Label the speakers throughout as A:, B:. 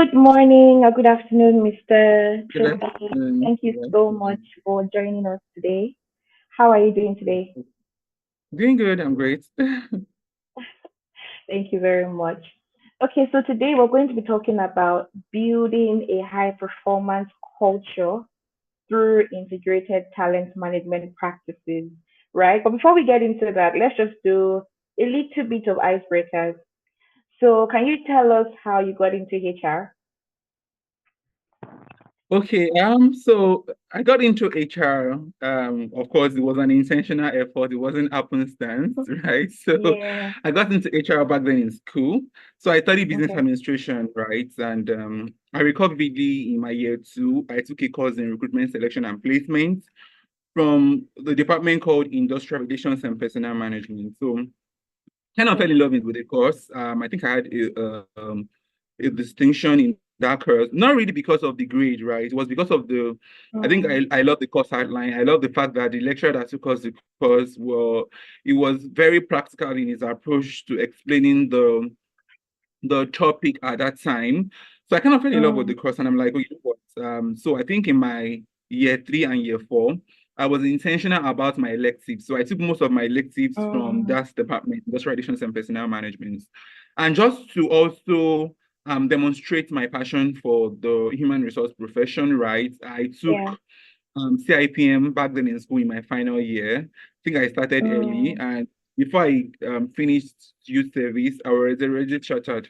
A: Good morning or good afternoon, Mr.
B: Good
A: Chelsea.
B: afternoon.
A: Thank you
B: Good
A: so much
B: afternoon.
A: for joining us today. How are you doing today?
B: Doing good. I'm great.
A: Thank you very much. Okay, so today we're going to be talking about building a high performance culture through integrated talent management practices, right? But before we get into that, let's just do a little bit of icebreakers. So, can you tell us how you got into HR?
B: Okay. So I got into HR. Of course, it was an intentional effort. It wasn't happenstance, right? So
A: Yeah.
B: I got into HR back then in school. So I studied business
A: Okay.
B: administration, right? And I recall vividly in my year two, I took a course in recruitment selection and placement from the department called Industrial Relations and Personnel Management. So kind of fell in love with the course. I think I had a distinction in that course, not really because of the grade, right? It was because of I think
A: Mm,
B: I love the course outline. I love the fact that the lecturer that took us the course, well, it was very practical in his approach to explaining the topic at that time. So I kind of fell in love with the
A: mm,
B: course, and I'm like, oh, you know what? So I think in my year three and year four, I was intentional about my electives. So I took most of my electives from
A: mm.
B: that department, industrial relations and personnel management, and just to also demonstrate my passion for the human resource profession. Right, I took
A: Yeah.
B: CIPM back then in school in my final year. I think I started early,
A: Mm.
B: and before I finished youth service, I was already chartered.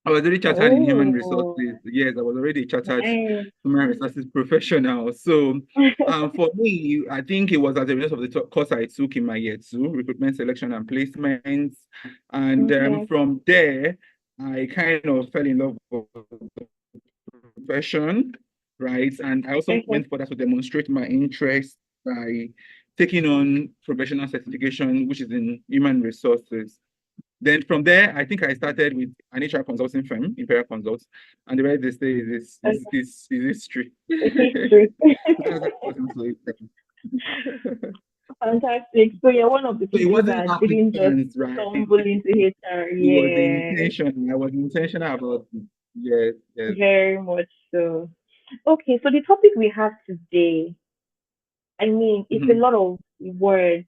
B: I was already chartered in human
A: Oh,
B: resources. Yes, I was already a chartered
A: nice.
B: human resources professional. So, for me, I think it was as a result of the course I took in my year two, recruitment selection and placements, and
A: Okay.
B: from there, I kind of fell in love with the profession, right? And I also
A: Okay.
B: went further to demonstrate my interest by taking on professional certification, which is in human resources. Then from there, I think I started with an HR consulting firm, Imperial Consult, and the rest they say
A: Okay.
B: is history.
A: It's history.
B: So that's how I got into it.
A: Fantastic. So you're one of the
B: So it
A: people
B: wasn't
A: that didn't just
B: applicants, right?
A: stumble into HR.
B: It was the
A: Yeah,
B: intention. I was intentional about it. Yes, yes.
A: very much so. Okay, so the topic we have today, I mean, it's a
B: Mhm.
A: lot of words.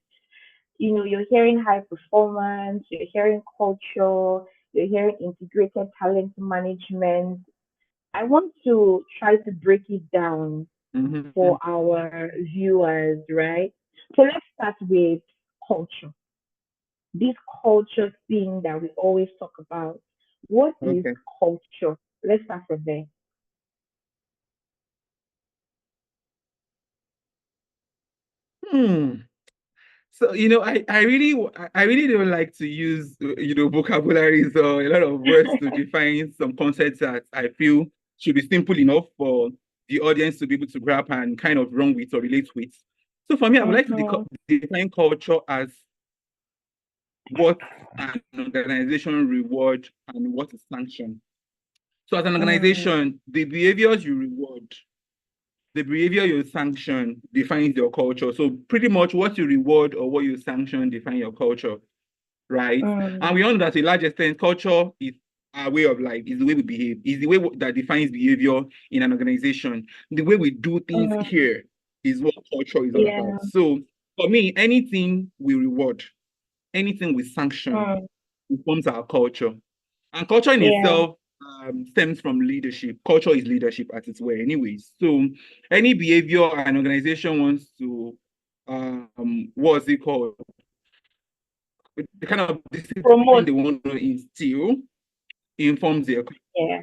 A: You're hearing high performance, you're hearing culture, you're hearing integrated talent management. I want to try to break it down for
B: Mhm.
A: our viewers, right? So let's start with culture. This culture thing that we always talk about. What is
B: Okay.
A: culture? Let's start from there.
B: Hmm. So I really don't like to use vocabularies or a lot of words to define some concepts that I feel should be simple enough for the audience to be able to grab and kind of run with or relate with. So for me, I would like to
A: Mm-hmm.
B: define culture as what an organization reward and what is sanctioned. So as an
A: Mm,
B: organization, the behavior you sanction defines your culture. So pretty much what you reward or what you sanction define your culture, right? And
A: mm,
B: we know that to a large extent, culture is our way of life, is the way we behave, is the way that defines behavior in an organization. The way we do things
A: mm,
B: here is what culture is all
A: yeah.
B: about. So for me, anything we reward, anything we sanction
A: Mm,
B: informs our culture. And culture in
A: yeah.
B: itself stems from leadership. Culture is leadership at its way, anyways. So any behavior an organization wants to, what's it called? The kind of discipline
A: Promote.
B: they want to instill informs their.
A: Yeah.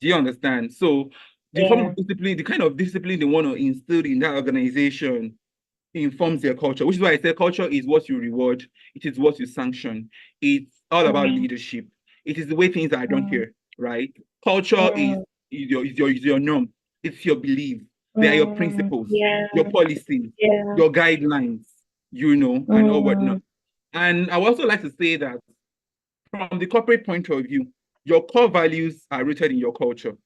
B: Do you understand? So the form
A: Yeah.
B: of discipline, the kind of discipline they want to instill in that organization informs their culture, which is why I say culture is what you reward, it is what you sanction. It's all about
A: Mm,
B: leadership. It is the way things are done
A: mm,
B: here, right? Culture
A: mm,
B: is your norm, it's your belief, they are your principles,
A: yeah.
B: your policies,
A: Yeah.
B: your guidelines, and all whatnot.
A: Mm,
B: And I would also like to say that from the corporate point of view, your core values are rooted in your culture,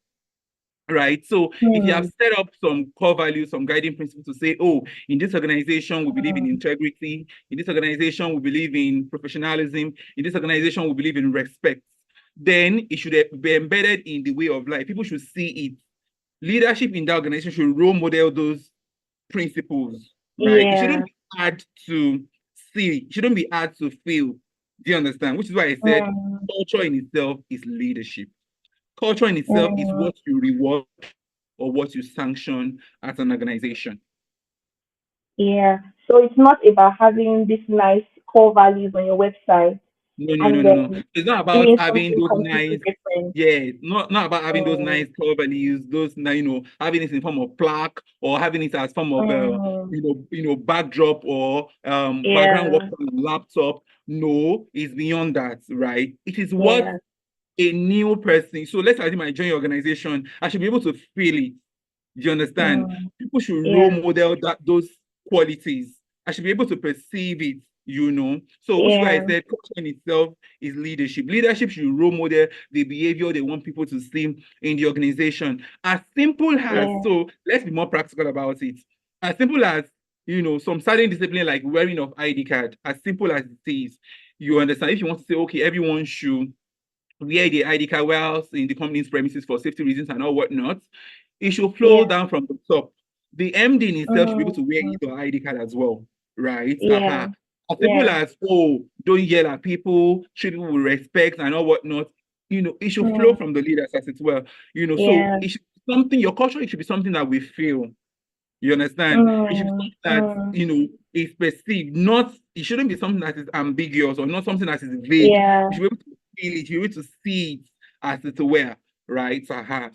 B: right? So if you have
A: mm,
B: set up some core values, some guiding principles to say, oh, in this organization, we believe in
A: mm,
B: integrity. In this organization, we believe in professionalism. In this organization, we believe in respect. then it should be embedded in the way of life. People should see it. Leadership in the organization should role model those principles, right? It shouldn't
A: Yeah.
B: be hard to see, it shouldn't be hard to feel. Do you understand? Which is why I said
A: Mm,
B: culture in itself is leadership. Culture in itself is
A: mm,
B: what you reward or what you sanction as an organization.
A: yeah. So it's not about having this nice core values on your website
B: No, no, no,
A: and
B: no, no.
A: then
B: It's not about
A: doing
B: having
A: something
B: those
A: completely
B: nice,
A: different.
B: yeah, not about having those
A: Mm,
B: nice core values, those having it in form of plaque or having it as form of
A: mm,
B: backdrop or background work
A: yeah.
B: on a laptop. No, it's beyond that, right? It is what
A: Yeah.
B: a new person. So let's assume I join your organization, I should be able to feel it. Do you understand?
A: Mm,
B: People should role
A: yeah.
B: model those qualities. I should be able to perceive it. So which is why I
A: Yeah.
B: said culture in itself is leadership. Leadership should role model the behavior they want people to see in the organization. As simple as,
A: Yeah.
B: so let's be more practical about it. As simple as, some certain discipline like wearing of ID card, as simple as it is, you understand. If you want to say, okay, everyone should wear the ID card whilst in the company's premises for safety reasons and all whatnot, it should flow
A: Yeah.
B: down from the top. The MD in itself should be able to wear
A: Mm,
B: his or ID card as well, right?
A: yeah.
B: As simple
A: Yeah.
B: as, oh, don't yell at people, treat people with respect and all whatnot. It should flow
A: Mm,
B: from the leaders as it well. So
A: yeah.
B: it should be something, your culture, it should be something that we feel. You understand? It should be
A: Mm,
B: something that,
A: mm,
B: is perceived, not, it shouldn't be something that is ambiguous or not something that is vague.
A: yeah.
B: You should be able to feel it, you should be able to see it as it were, right?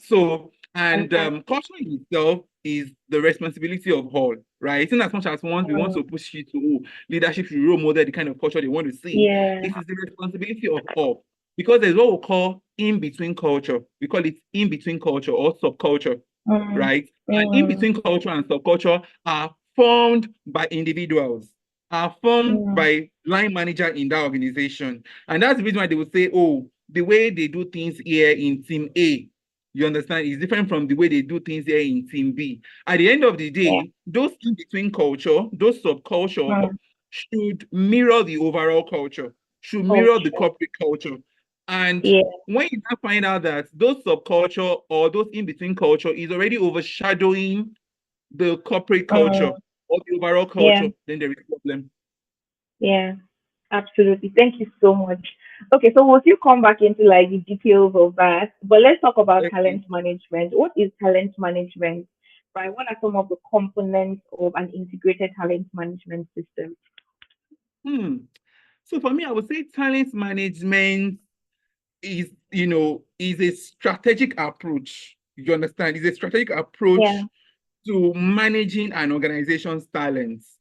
B: So, and
A: Fantastic.
B: culture in itself is the responsibility of all, right? In as much as once we want
A: Mm,
B: to push it to leadership should role model the kind of culture they want to see,
A: yeah.
B: it is the responsibility of all. Because there's what we call in-between culture. We call it in-between culture or subculture,
A: Mm,
B: right? And in
A: mm,
B: between culture and subculture are formed by individuals, are formed
A: mm,
B: by line manager in that organization. And that's the reason why they would say, oh, the way they do things here in team A, you understand, is different from the way they do things here in team B. At the end of the
A: yeah.
B: day, those in between culture, those subculture
A: Mm,
B: should mirror the overall culture, should mirror the
A: culture.
B: corporate culture. And
A: Yeah.
B: when you now find out that those subculture or those in-between culture is already overshadowing the corporate culture
A: Mm,
B: or the overall
A: yeah.
B: culture, then there is a problem.
A: Yeah. Absolutely. Thank you so much. Okay, so we'll still come back into like the details of that, but let's talk about
B: Okay.
A: talent management. What is talent management? Right. What are some of the components of an integrated talent management system?
B: Hmm. So for me, I would say talent management is a strategic approach. You understand? It's a strategic
A: Yeah.
B: approach to managing an organization's talents.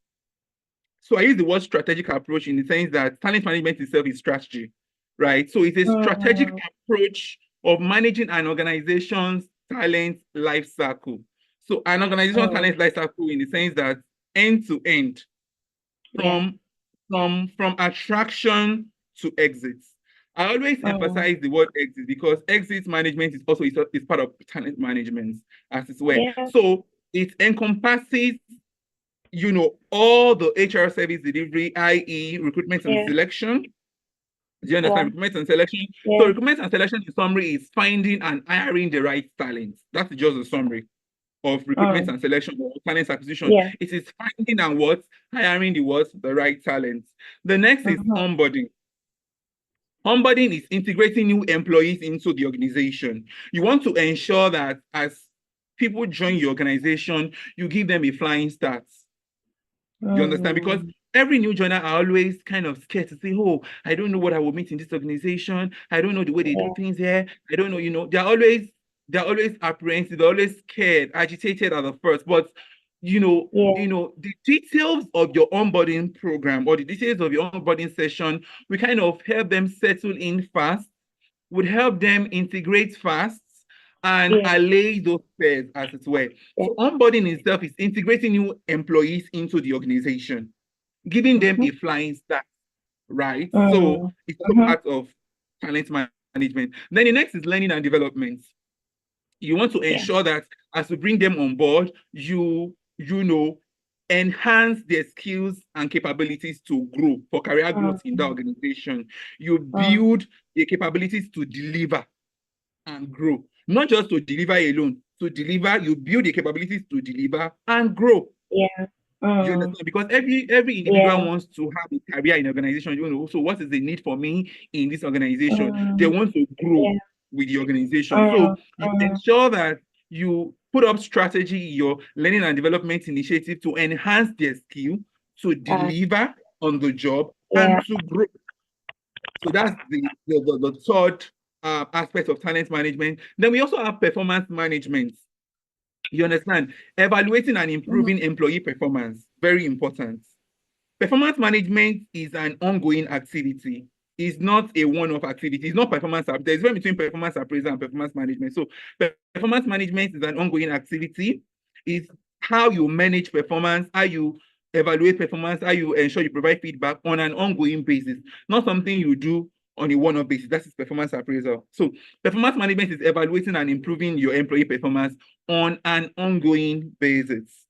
B: So I use the word strategic approach in the sense that talent management itself is strategy, right? So it's a strategic
A: Mm,
B: approach of managing an organization's talent life cycle. So an organization's
A: mm,
B: talent life cycle in the sense that end to end,
A: yeah.
B: from from attraction to exits. I always
A: Mm,
B: emphasize the word exit because exit management is part of talent management as it's well.
A: yeah.
B: So it encompasses all the HR service delivery, i.e., recruitment and
A: Yeah.
B: selection. Do you understand?
A: Wow.
B: Recruitment and selection. So
A: Yeah.
B: recruitment and selection in summary is finding and hiring the right talent. That's just a summary of recruitment
A: Mm,
B: and selection or talent acquisition.
A: yeah.
B: It is finding and what? Hiring the right talent. The next is
A: Mm-hmm.
B: onboarding. Onboarding is integrating new employees into the organization. You want to ensure that as people join your organization, you give them a flying start. You understand? Because
A: Mm,
B: every new joiner are always kind of scared to say, oh, I don't know what I will meet in this organization. I don't know the way they do
A: yeah.
B: things here. I don't know, they're always apprehensive, they're always scared, agitated at the first. But
A: Yeah.
B: the details of your onboarding program or the details of your onboarding session, we kind of help them settle in fast, would help them integrate fast and
A: Yeah.
B: allay those fears as it were.
A: Yeah.
B: So onboarding itself is integrating new employees into the organization, giving them
A: Mm-hmm.
B: a flying start, right? So
A: Mm,
B: it's all
A: mm-hmm.
B: part of talent management. Then the next is learning and development. You want to
A: Yeah.
B: ensure that as you bring them on board, you know enhance their skills and capabilities to grow for career growth in the organization. You build the capabilities to deliver and grow, not just to deliver alone. To deliver, you build the capabilities to deliver and grow.
A: Yeah.
B: You understand? Because every individual wants to have a career in organization. So what is the need for me in this organization? They want to grow with the organization. So you ensure that you put up strategy, your learning and development initiative to enhance their skill, to deliver on the job, and to grow. So that's the third aspect of talent management. Then we also have performance management. You understand? Evaluating and improving employee performance, very important. Performance management is an ongoing activity. It's not a one-off activity. It's not performance. There's a difference between performance appraisal and performance management. So performance management is an ongoing activity. It's how you manage performance, how you evaluate performance, how you ensure you provide feedback on an ongoing basis, not something you do on a one-off basis. That is performance appraisal. So performance management is evaluating and improving your employee performance on an ongoing basis.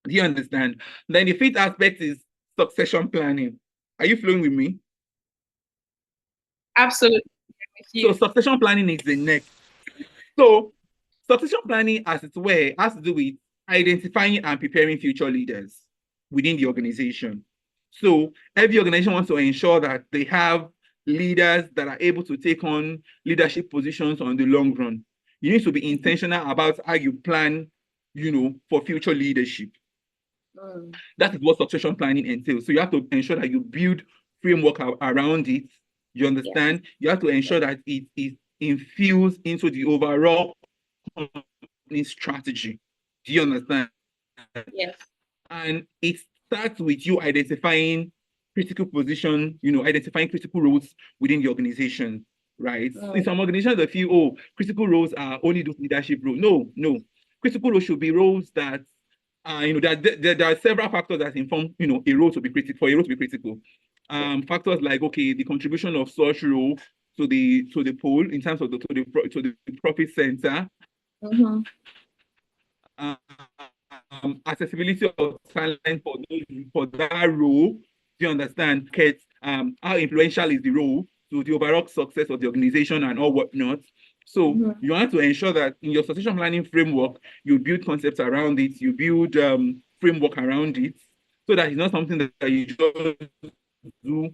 B: Do you understand? Then the fifth aspect is succession planning. Are you flowing with me?
C: Absolutely.
B: So succession planning is the next. So succession planning, as it were, has to do with identifying and preparing future leaders within the organization. So every organization wants to ensure that they have leaders that are able to take on leadership positions on the long run. You need to be intentional about how you plan, for future leadership. That is what succession planning entails. So you have to ensure that you build framework around it. You understand? You have to ensure that it is infused into the overall company strategy. Do you understand?
C: Yes.
B: And it starts with you identifying critical position, identifying critical roles within the organization, right? In some organizations, they feel, critical roles are only those leadership roles. No. Critical roles should be roles that there are several factors that inform, a role to be critical, for a role to be critical. Factors like, the contribution of such role to the pool in terms of to the profit center. Accessibility of talent for that role. Do you understand? How influential is the role to the overall success of the organization and all whatnot. So you want to ensure that in your succession planning framework, you build concepts around it, you build framework around it, so that it's not something that you just do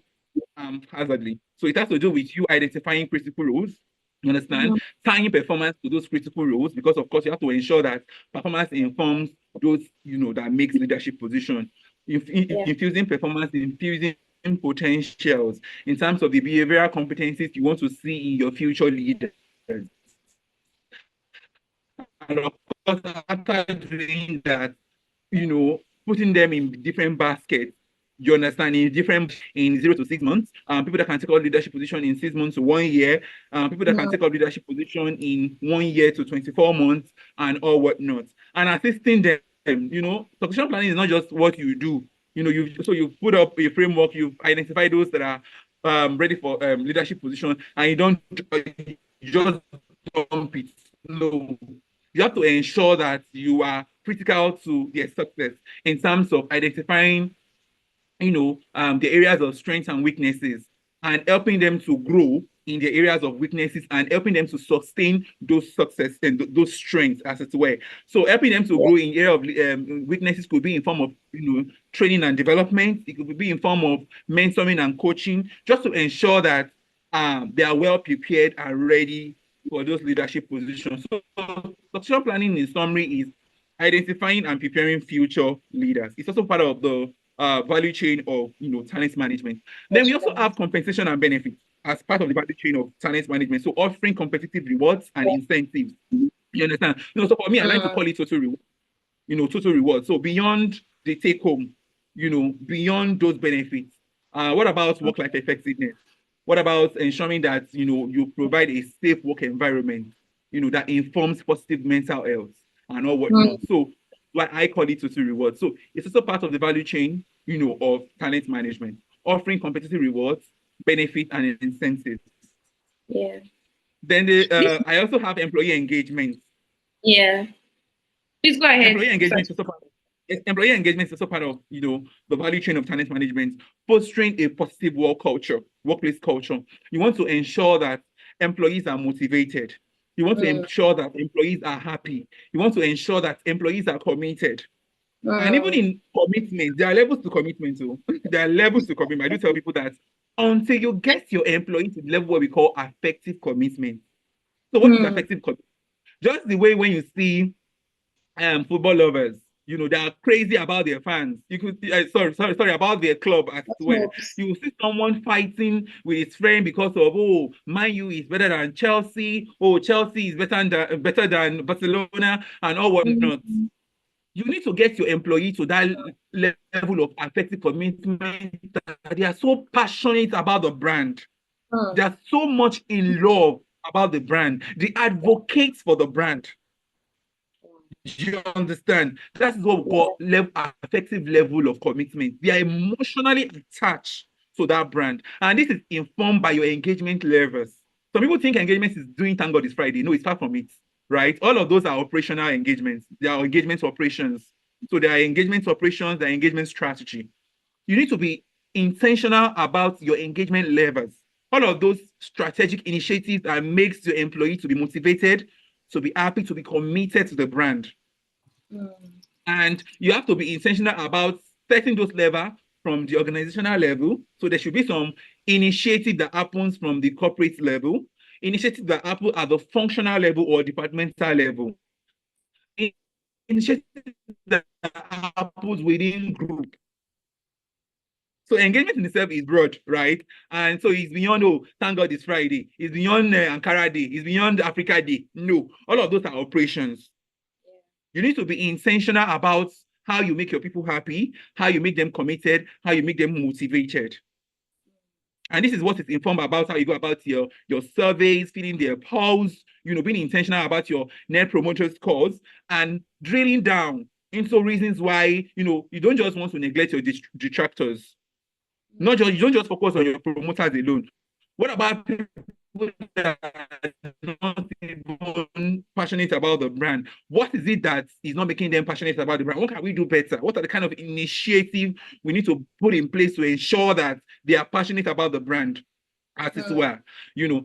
B: hazardly. So it has to do with you identifying critical roles. You understand? Tying performance to those critical roles, because of course you have to ensure that performance informs those, that makes leadership position. Infusing performance, infusing potentials in terms of the behavioral competencies you want to see in your future leaders. And of course, after doing that, putting them in different baskets. You understand? In 0 to 6 months, people that can take up leadership position in 6 months to 1 year, people that can take up leadership position in 1 year to 24 months, and all whatnot. And assisting them, succession planning is not just what you do. You've put up a framework, you've identified those that are ready for leadership position, and you just dump it. No. You have to ensure that you are critical to their success in terms of identifying, the areas of strengths and weaknesses, and helping them to grow in the areas of weaknesses and helping them to sustain those success and those strengths, as it were. So helping them to grow in area of weaknesses could be in form of, training and development. It could be in form of mentoring and coaching, just to ensure that they are well prepared and ready for those leadership positions. So succession planning, in summary, is identifying and preparing future leaders. It's also part of the value chain of talent management. Then we also have compensation and benefits as part of the value chain of talent management. So offering competitive rewards and incentives. You understand? So for me, I like to call it total reward. Total reward. So beyond the take home, beyond those benefits, what about work-life effectiveness? What about ensuring that you provide a safe work environment, that informs positive mental health and all whatnot? So what I call it total reward. So it's also part of the value chain, of talent management, offering competitive rewards, benefits, and incentives.
C: Yeah.
B: Then I also have employee engagement.
C: Yeah. Please go ahead.
B: Employee engagement is also part. employee engagement is also part of, the value chain of talent management, fostering a positive workplace culture. You want to ensure that employees are motivated. You want to ensure that employees are happy. You want to ensure that employees are committed. And even in commitment, there are levels to commitment too. There are levels to commitment. I do tell people that until you get your employee to the level what we call effective commitment. So what is effective commitment? Just the way when you see football lovers, they are crazy about their fans. You could sorry about their club as well. You will see someone fighting with his friend because of Man U is better than Chelsea. Chelsea is better than Barcelona and all whatnot. You need to get your employee to that level of effective commitment that they are so passionate about the brand. They are so much in love about the brand. They advocate for the brand. You understand? That's what we call effective level of commitment. They are emotionally attached to that brand. And this is informed by your engagement levels. Some people think engagement is doing thank God it's Friday. No, it's far from it, right? All of those are operational engagements. They are engagement operations. So there are engagement operations, there are engagement strategy. You need to be intentional about your engagement levels. All of those strategic initiatives that makes your employee to be motivated, to be happy, to be committed to the brand. And you have to be intentional about setting those levels from the organizational level. So there should be some initiative that happens from the corporate level, initiative that happen at the functional level or departmental level, initiative that happens within group. So engagement in itself is broad, right? And so it's beyond, thank God it's Friday. It's beyond Ankara Day. It's beyond Africa Day. No, all of those are operations. You need to be intentional about how you make your people happy, how you make them committed, how you make them motivated. And this is what is informed about how you go about your surveys, filling their polls, being intentional about your net promoter scores and drilling down into reasons why, you don't just want to neglect your detractors. You don't just focus on your promoters alone. What about people that are not even passionate about the brand? What is it that is not making them passionate about the brand? What can we do better? What are the kind of initiative we need to put in place to ensure that they are passionate about the brand as it were?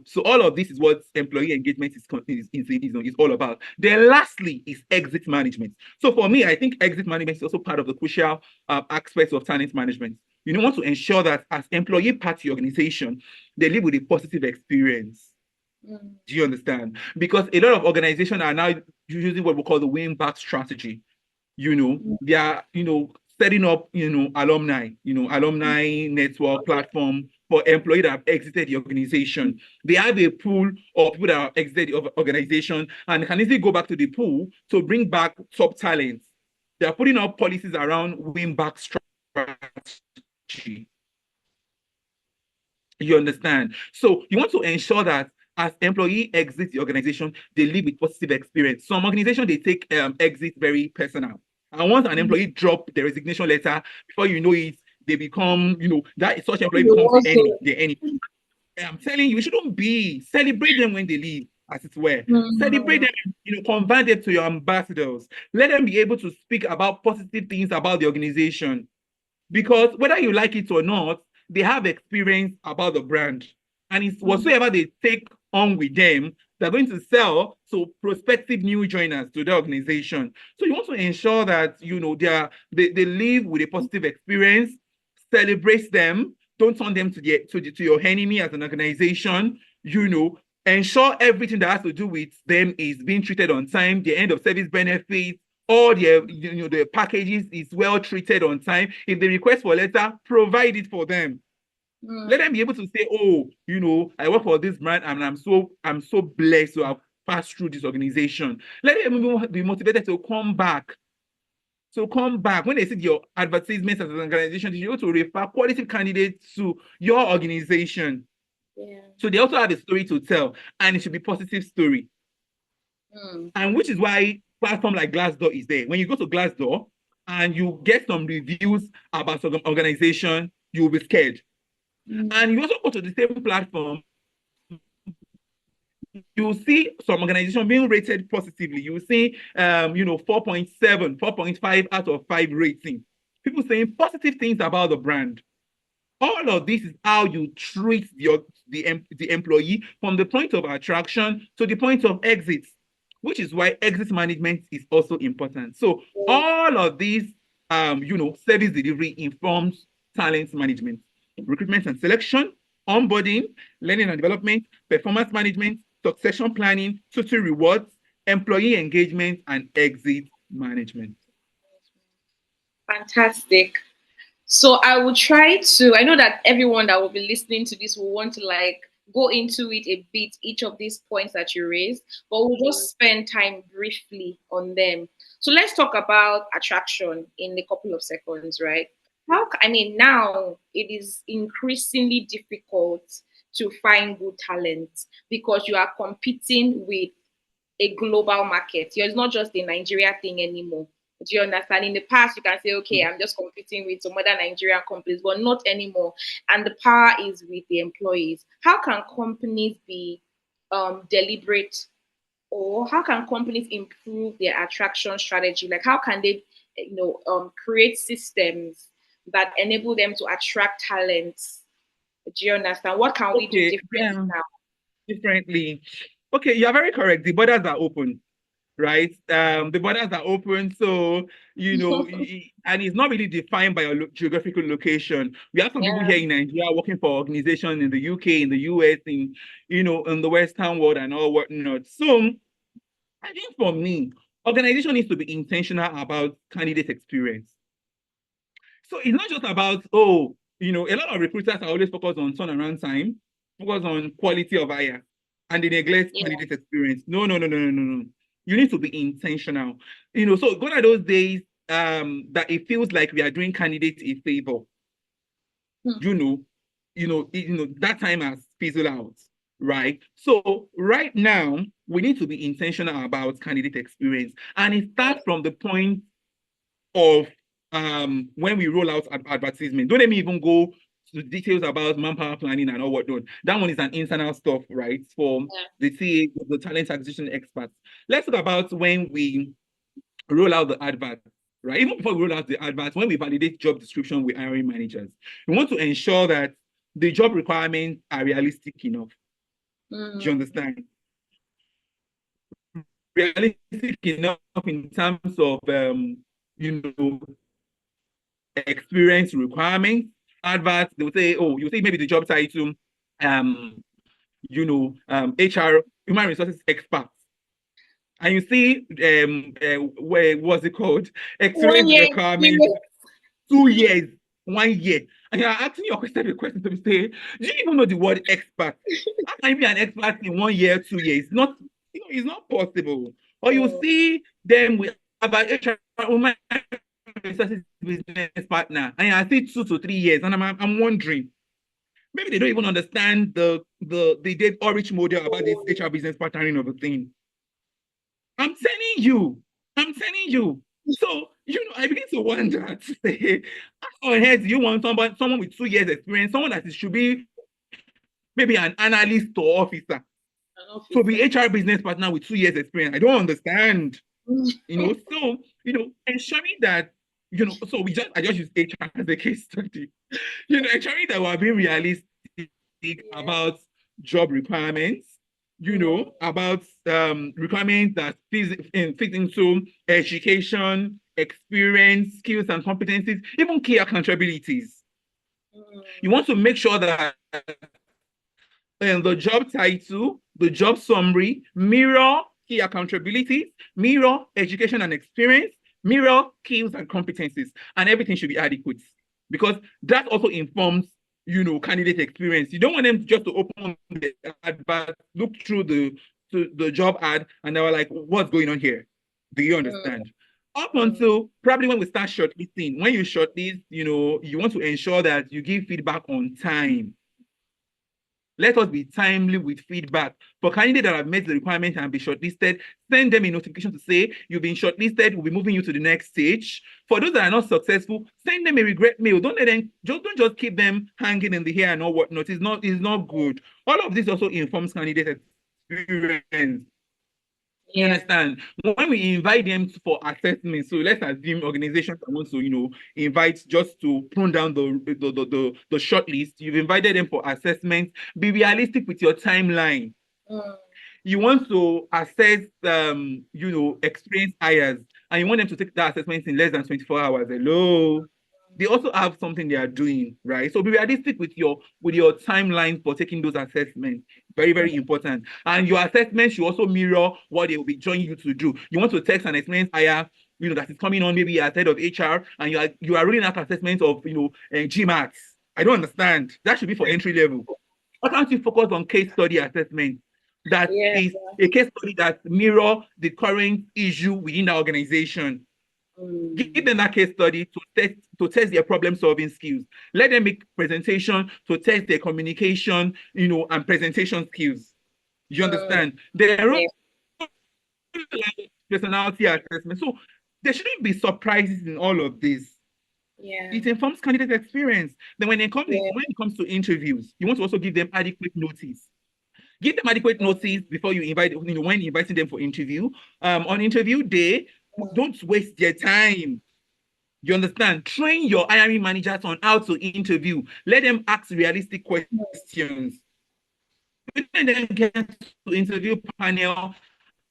B: So all of this is what employee engagement is all about. Then lastly is exit management. So for me, I think exit management is also part of the crucial aspects of talent management. You want to ensure that as employee part of your organization, they live with a positive experience. Do you understand? Because a lot of organizations are now using what we call the win-back strategy. They are, setting up, alumni network platform for employees that have exited the organization. They have a pool of people that have exited the organization and can easily go back to the pool to bring back top talents. They are putting up policies around win-back strategy. You understand? So you want to ensure that as employee exit the organization, they leave with positive experience. Some organizations, they take exit very personal. And once an employee drop the resignation letter, before you know it, they become, that such employee becomes the enemy. I'm telling you, you shouldn't be. Celebrate them when they leave, as it were. Celebrate them, convert them to your ambassadors. Let them be able to speak about positive things about the organization. Because whether you like it or not, they have experience about the brand. And it's whatsoever they take on with them, they're going to sell to prospective new joiners to the organization. So you want to ensure that, they live with a positive experience, celebrate them, don't turn them to your enemy as an organization, ensure everything that has to do with them is being treated on time, the end of service benefits, all the packages is well treated on time. If they request for a letter, provide it for them. Let them be able to say, I work for this brand and I'm so blessed to have passed through this organization. Let them be motivated to come back. So come back. When they see your advertisements as an organization, you're able to refer quality candidates to your organization. So they also have a story to tell, and it should be a positive story. And which is why platform like Glassdoor is there. When you go to Glassdoor and you get some reviews about some organization, you'll be scared. And you also go to the same platform, you see some organization being rated positively. You see, 4.7, 4.5 out of 5 rating. People saying positive things about the brand. All of this is how you treat the employee from the point of attraction to the point of exit, which is why exit management is also important. So all of these, service delivery informs talent management, recruitment and selection, onboarding, learning and development, performance management, succession planning, total rewards, employee engagement, and exit management.
C: Fantastic. So I will try to, I know that everyone that will be listening to this will want to like go into it a bit, each of these points that you raised, but we'll just spend time briefly on them. So let's talk about attraction in a couple of seconds, right? I mean, now it is increasingly difficult to find good talent because you are competing with a global market. It's not just a Nigeria thing anymore. Do you understand? In the past, you can say, okay, I'm just competing with some other Nigerian companies, but not anymore. And the power is with the employees. How can companies be deliberate, or how can companies improve their attraction strategy? Like, how can they, create systems that enable them to attract talents? Do you understand? What can we do
B: Okay,
C: differently
B: yeah,
C: now?
B: differently. Okay, you're very correct. The borders are open, right? The borders are open, so and it's not really defined by your geographical location. We have some people
C: Yeah.
B: here in Nigeria working for organizations in the UK, in the US, in the Western world and all whatnot. So I think for me, organization needs to be intentional about candidate experience. So it's not just about, a lot of recruiters are always focused on turnaround time, focus on quality of hire, and they neglect
C: Yeah.
B: candidate experience. No, no, no, no, no, no, no. You need to be intentional. So gone are those days that it feels like we are doing candidates a favor.
C: Hmm.
B: That time has fizzled out, right? So right now, we need to be intentional about candidate experience. And it starts from the point of when we roll out advertisement. Don't let me even go to details about manpower planning and all whatnot. That one is an internal stuff, right? For the the talent acquisition experts. Let's talk about when we roll out the advert, right? Even before we roll out the advert, when we validate job description with hiring managers, we want to ensure that the job requirements are realistic enough. Do you understand? Realistic enough in terms of experience requirements. Adverts, they will say, oh, you say maybe the job title, HR, human resources expert. And you see, what's it called?
C: 1
B: Experience
C: year
B: requirements,
C: experience.
B: 2 years, 1 year. And you're asking your question to be say, do you even know the word expert? How can you be an expert in 1 year, 2 years? It's not possible. Or you
C: Oh,
B: see them with about HR human resources business partner, and I see 2 to 3 years, and I'm wondering, maybe they don't even understand the date outreach model about this HR business partnering of a thing. I'm telling you, I'm telling you. So, I begin to wonder to say, how on earth do you want someone with 2 years experience, someone that should be maybe an analyst or officer,
C: an
B: to be
C: officer.
B: HR business partner with 2 years experience? I don't understand. So, ensuring that, so I just use HR as a case study, ensuring that we're being realistic
C: Yeah.
B: about job requirements, about requirements that fit into education, experience, skills, and competencies, even key accountabilities. You want to make sure that the job title, the job summary mirror key accountabilities, mirror education and experience, mirror skills and competencies, and everything should be adequate because that also informs candidate experience. You don't want them just to open the advert, look through the job ad, and they were like, what's going on here? Do you understand? Up until probably when we start shortlisting, when you shortlist, you want to ensure that you give feedback on time. Let us be timely with feedback. For candidates that have met the requirement and be shortlisted, send them a notification to say you've been shortlisted, we'll be moving you to the next stage. For those that are not successful, send them a regret mail. Don't let them don't just keep them hanging in the air and all whatnot. It's not good. All of this also informs candidate experience. You
C: Yeah.
B: understand? When we invite them for assessment, so let's assume organizations are want to, invite just to prune down the short list. You've invited them for assessment. Be realistic with your timeline.
C: Mm.
B: You want to assess, experienced hires, and you want them to take that assessment in less than 24 hours. Hello. They also have something they are doing, right? So be realistic with your timeline for taking those assessments. Very, very important. And your assessment should also mirror what they will be joining you to do. You want to text an experienced hire, that is coming on maybe as head of HR, and you are rolling out assessments of GMAT. I don't understand. That should be for entry level. Why can't you focus on case study assessment? That
C: Yeah.
B: is a case study that mirror the current issue within the organization. Give them that case study to test their problem solving skills. Let them make presentation to test their communication, and presentation skills. You understand? There are
C: Yeah.
B: personality assessment. So there shouldn't be surprises in all of this.
C: Yeah.
B: It informs candidate experience. Then when
C: Yeah.
B: it comes to interviews, you want to also give them adequate notice. Give them adequate notice before you invite, when inviting them for interview. On interview day, don't waste their time. You understand? Train your hiring managers on how to interview. Let them ask realistic questions. When they get to interview panel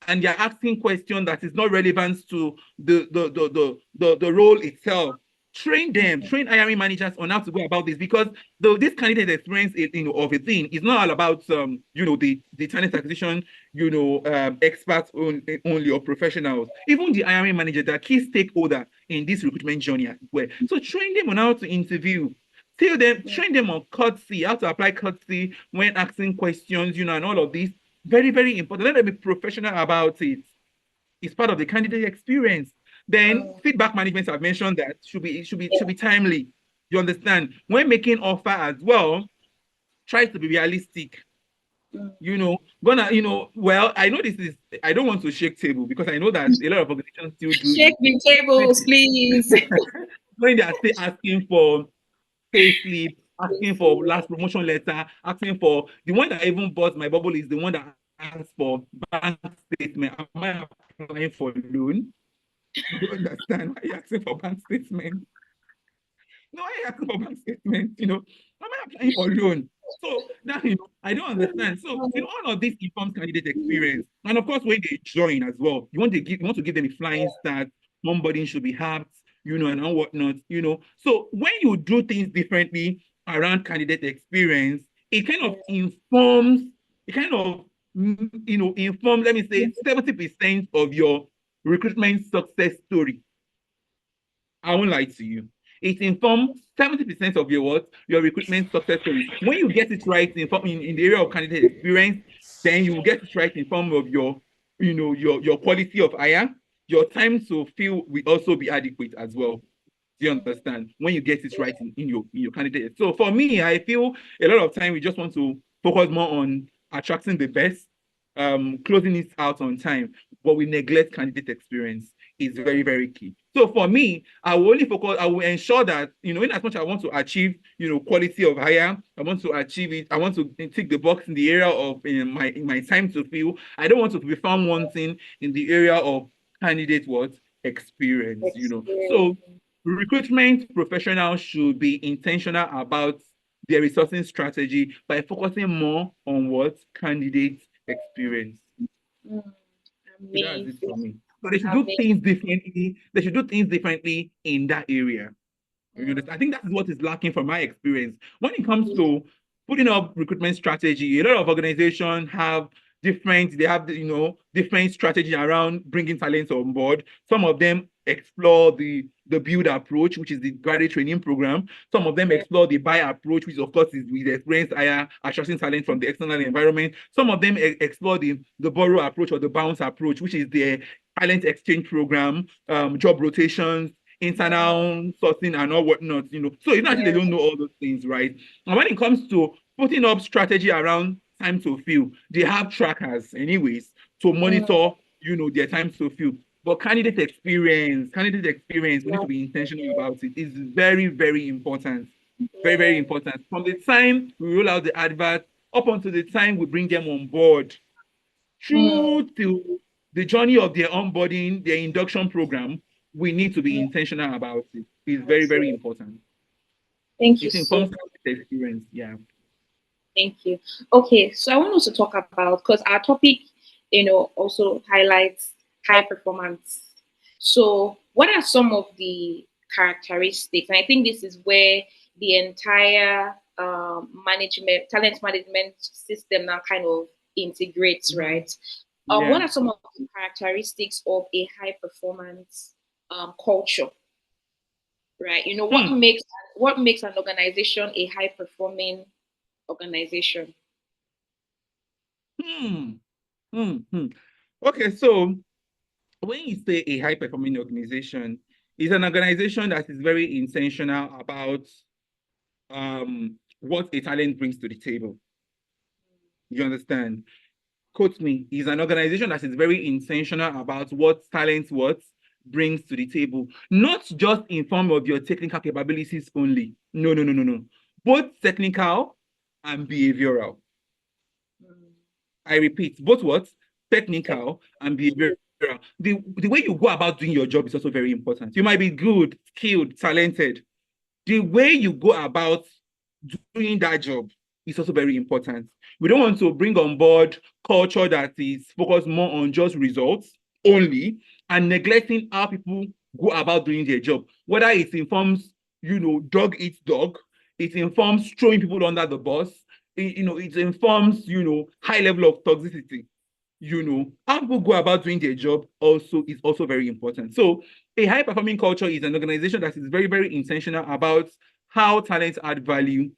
B: and they're asking questions that is not relevant to the role itself, train them, train hiring managers on how to go about this, because this candidate experience of a thing is not all about the talent acquisition experts only or professionals. Even the hiring manager, the key stakeholder in this recruitment journey as well. So train them on how to interview. Train them on courtesy, how to apply courtesy when asking questions, and all of this. Very, very important. Let them be professional about it. It's part of the candidate experience. Then feedback management, I've mentioned that should be timely. You understand? When making offer as well, try to be realistic. Well, I know this is, I don't want to shake table because I know that a lot of organizations still do
C: Shake
B: it.
C: the tables, please.
B: When they are still asking for pay slip, asking for last promotion letter, asking for the one that even bought my bubble is the one that asks for bank statement. Am I applying for loan? I don't understand why you're asking for bank statement. No, why are you asking for bank statement? Am I applying for loan? So now I don't understand. So all of this informs candidate experience. And of course, when they join as well, you want to give them a flying start, onboarding should be apt, and whatnot. So when you do things differently around candidate experience, it kind of informs, let me say, 70% of your recruitment success story. I won't lie to you. It informs 70% of your recruitment success story. When you get it right in the area of candidate experience, then you will get it right in form of your quality of hire. Your time to fill will also be adequate as well. Do you understand? When you get it right in your candidate. So for me, I feel a lot of time we just want to focus more on attracting the best, closing it out on time, but we neglect candidate experience. Is very, very key. So for me, I will only focus, I will ensure that, in as much I want to achieve, quality of hire, I want to achieve it, I want to tick the box in the area of in my time to fill. I don't want to be found wanting in the area of candidate experience. So recruitment professionals should be intentional about their resourcing strategy by focusing more on what candidate experience. So that's it for
C: Amazing.
B: me. So they should do things differently. They should do things differently in that area. I think that is what is lacking from my experience. When it comes to putting up recruitment strategy, a lot of organizations have different strategy around bringing talents on board. Some of them explore the build approach, which is the graduate training program. Some of them explore the buy approach, which of course is with experience hire, attracting talent from the external environment. Some of them explore the borrow approach or the bounce approach, which is the talent exchange program, job rotations, internal sourcing and all whatnot. So it's not actually they don't know all those things, right? And when it comes to putting up strategy around time to fill, they have trackers anyways to monitor, their time to fill. But candidate experience, we need to be intentional about it. It's very, very important. Very, very important. From the time we roll out the advert up until the time we bring them on board, through to the journey of their onboarding, their induction program, we need to be intentional about it. It's very, very important.
C: Thank you
B: It
C: so
B: informs
C: much.
B: the experience. Yeah.
C: Thank you. Okay, so I want us to talk about, because our topic, also highlights high performance. So, what are some of the characteristics? And I think this is where the entire talent management system now kind of integrates, right? What
B: Yeah.
C: are some of the characteristics of a high performance culture? Right?
B: Hmm.
C: What makes an organization a high performing organization?
B: Hmm. Hmm. Hmm. Okay, so when you say a high performing organization, it's an organization that is very intentional about what a talent brings to the table. You understand? Quote me, is an organization that is very intentional about what brings to the table, not just in form of your technical capabilities only. No, no, no, no, no. Both technical and behavioral. I repeat, both what?
C: Tech.
B: Technical and behavioral. The way you go about doing your job is also very important. You might be good, skilled, talented. The way you go about doing that job is also very important. We don't want to bring on board culture that is focused more on just results only and neglecting how people go about doing their job. Whether it informs, dog eats dog, it informs throwing people under the bus, it informs, high level of toxicity. How people go about doing their job also is also very important. So a high performing culture is an organization that is very, very intentional about how talents add value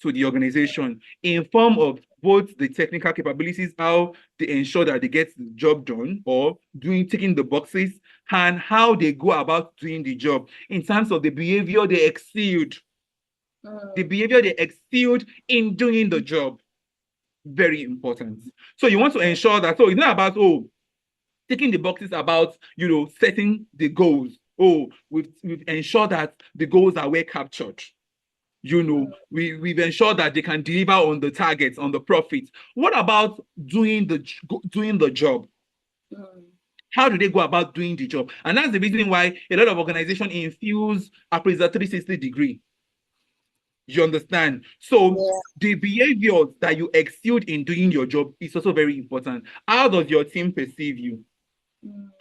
B: to the organization in form of both the technical capabilities, how they ensure that they get the job done or ticking the boxes, and how they go about doing the job in terms of the behavior they exceed, in doing the job. Very important. So you want to ensure that, so it's not about, ticking the boxes about, setting the goals. We've ensured that the goals are well captured. We've ensured that they can deliver on the targets, on the profits. What about doing the job? How do they go about doing the job? And that's the reason why a lot of organizations infuse appraiser 360 degree. You understand? So
C: Yeah.
B: the behaviors that you exude in doing your job is also very important. How does your team perceive you?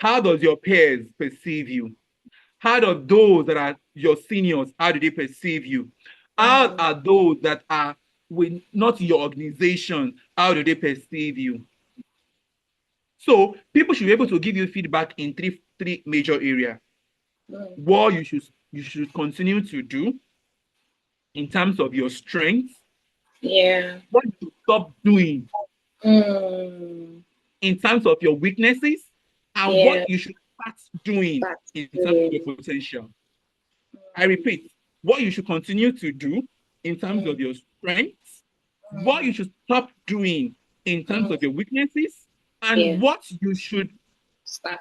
B: How does your peers perceive you? How do those that are your seniors, how do they perceive you? How are those that are not your organization, how do they perceive you? So people should be able to give you feedback in three major areas. What you should continue to do in terms of your strengths,
C: Yeah.
B: what you should stop doing
C: Mm,
B: in terms of your weaknesses, and
C: yeah.
B: what you should start doing
C: That's
B: in terms of
C: good.
B: your potential. I repeat, what you should continue to do in terms of your strengths, what you should stop doing in terms of your weaknesses, and
C: Yeah.
B: what you should,
C: Start.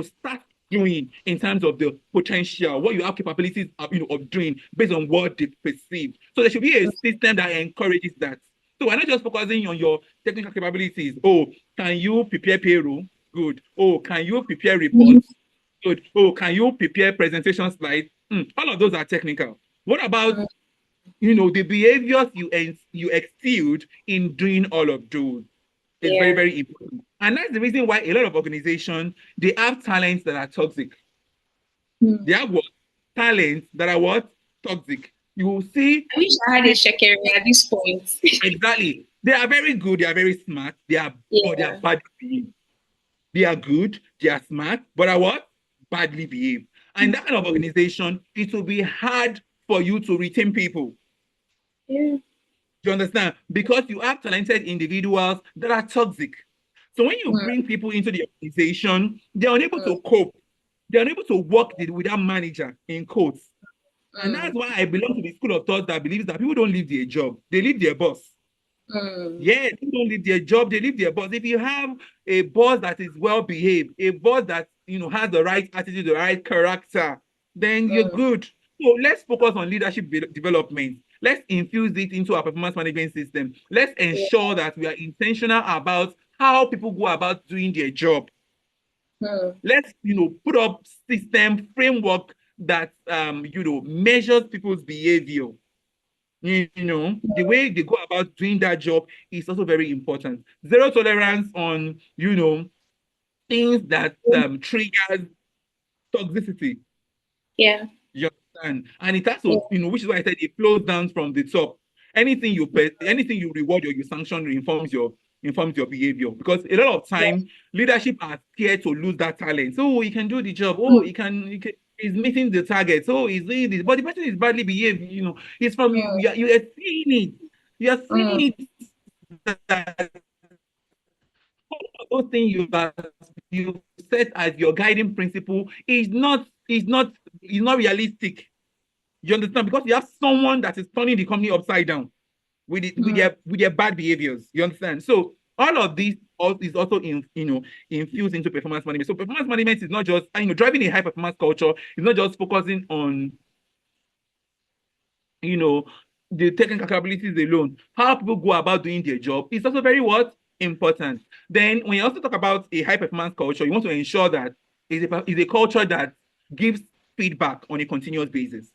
B: start doing in terms of the potential, what you have capabilities of doing based on what they perceive. So there should be a system that encourages that. So we're not just focusing on your technical capabilities. Oh, can you prepare payroll? Good. Oh, can you prepare reports? Good. Oh, can you prepare presentation slides? All of those are technical. What about the behaviors you exude in doing all of those? Is very,
C: Yeah.
B: very important. And that's the reason why a lot of organizations they have talents that are toxic. They have what? Talents that are what? Toxic. You will see
C: I wish I had a
B: people
C: shekere at this point.
B: exactly. They are very good, they are very smart, but they are
C: Yeah.
B: badly behaved. They are good, they are smart, but are what? Badly behaved. And that kind of organization, it will be hard for you to retain people.
C: Yeah.
B: Do you understand? Because you have talented individuals that are toxic. So when you bring people into the organization, they're unable to cope. They're unable to work with that manager in quotes. And that's why I belong to the school of thought that believes that people don't leave their job, they leave their boss. Yeah, people don't leave their job, they leave their boss. If you have a boss that is well behaved, a boss that has the right attitude, the right character, then you're good. So let's focus on leadership development. Let's infuse it into our performance management system. Let's ensure that we are intentional about how people go about doing their job. Let's, put up system framework that, measures people's behavior. The way they go about doing that job is also very important. Zero tolerance on, things that triggers toxicity.
C: Yeah.
B: You understand? And it has to, which is why I said it flows down from the top. Anything you reward or you sanction informs your behavior. Because a lot of time, leadership are scared to lose that talent. So he can do the job. Oh, he's meeting the target. So he's doing this, but the person is badly behaved. It's from you are seeing it. You are seeing it. That those things you set as your guiding principle is not realistic. You understand? Because you have someone that is turning the company upside down with their bad behaviors. You understand? So all of this is also infused into performance management. So performance management is not just driving a high performance culture. It's not just focusing on the technical capabilities alone. How people go about doing their job is also very important. Then when you also talk about a high performance culture, you want to ensure that is a culture that gives feedback on a continuous basis.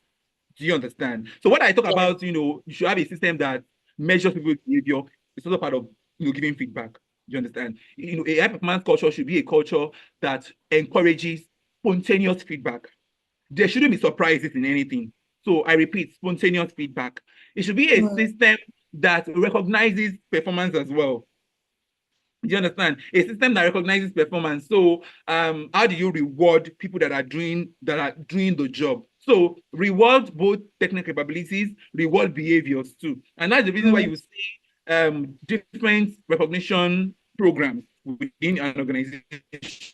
B: Do you understand? So what I talk about, you should have a system that measures people's behavior. It's also part of giving feedback. Do you understand? A high performance culture should be a culture that encourages spontaneous feedback. There shouldn't be surprises in anything. So I repeat, spontaneous feedback. It should be a system that recognizes performance as well. Do you understand? A system that recognizes performance. So how do you reward people that are doing the job? So reward both technical capabilities, reward behaviors too. And that's the reason why you see different recognition programs within an organization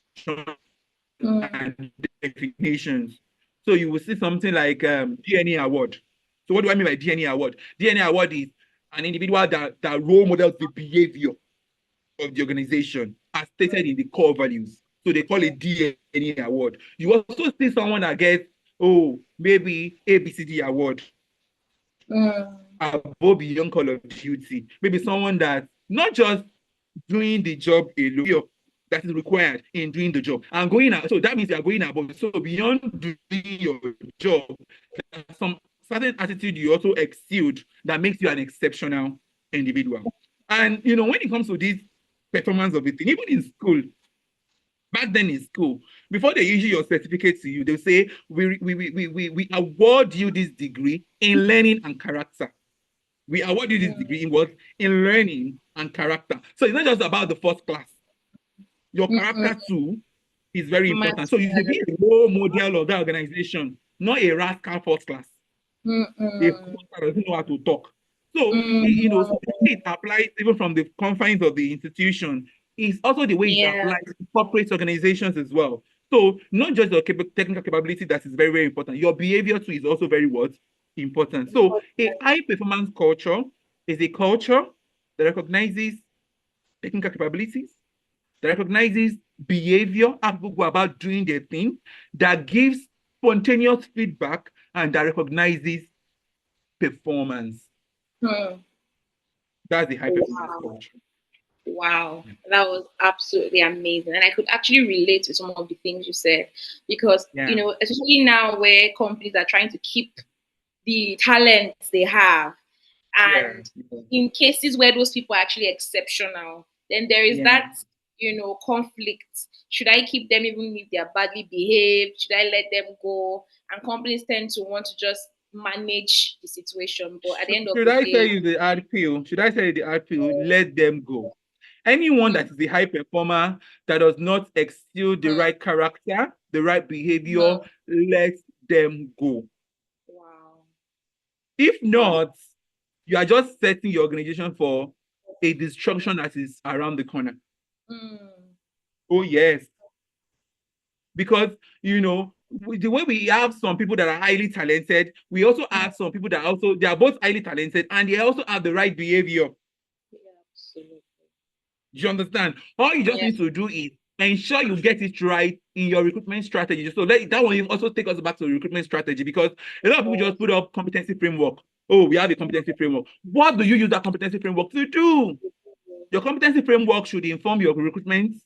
B: and definitions. So you will see something like DNA award. So what do I mean by DNA award? DNA award is an individual that role models the behavior of the organization as stated in the core values. So they call it DNA award. You also see someone that gets, maybe ABCD award above beyond Call of Duty. Maybe someone that not just doing the job alone that is required in doing the job and going out. So that means you are going above. So beyond doing your job, there's some certain attitude you also exude that makes you an exceptional individual. And when it comes to this performance of it, even in school, back then in school, before they issue your certificate to you, they'll say, we award you this degree in learning and character. We award you this degree in what? In learning and character. So it's not just about the first class. Your character too is very important. So you should be a role model of that organization, not a rascal first class. A first class doesn't know how to talk. So, so it applies even from the confines of the institution. It's also the way it applies to corporate organizations as well. So not just your technical capability that is very, very important. Your behavior too is also very important. So a high performance culture is a culture that recognizes technical capabilities, that recognizes behavior, how people go about doing their thing, that gives spontaneous feedback, and that recognizes performance. That's the high performance culture.
C: Wow, that was absolutely amazing. And I could actually relate to some of the things you said because, especially now where companies are trying to keep the talents they have. And in cases where those people are actually exceptional, then there is that, conflict. Should I keep them even if they are badly behaved? Should I let them go? And companies tend to want to just manage the situation. But at the end of the day...
B: Should I tell you the hard pill? Let them go. Anyone that is a high performer that does not exude the right character, the right behavior, let them go.
C: Wow.
B: If not, you are just setting your organization for a destruction that is around the corner. Oh, yes. Because, the way we have some people that are highly talented, we also have some people that they are both highly talented and they also have the right behavior.
C: Yeah, absolutely.
B: Do you understand? All you just need to do is ensure you get it right in your recruitment strategy. So that one also take us back to the recruitment strategy because a lot of people just put up competency framework. Oh, we have a competency framework. What do you use that competency framework to do? Your competency framework should inform your recruitment,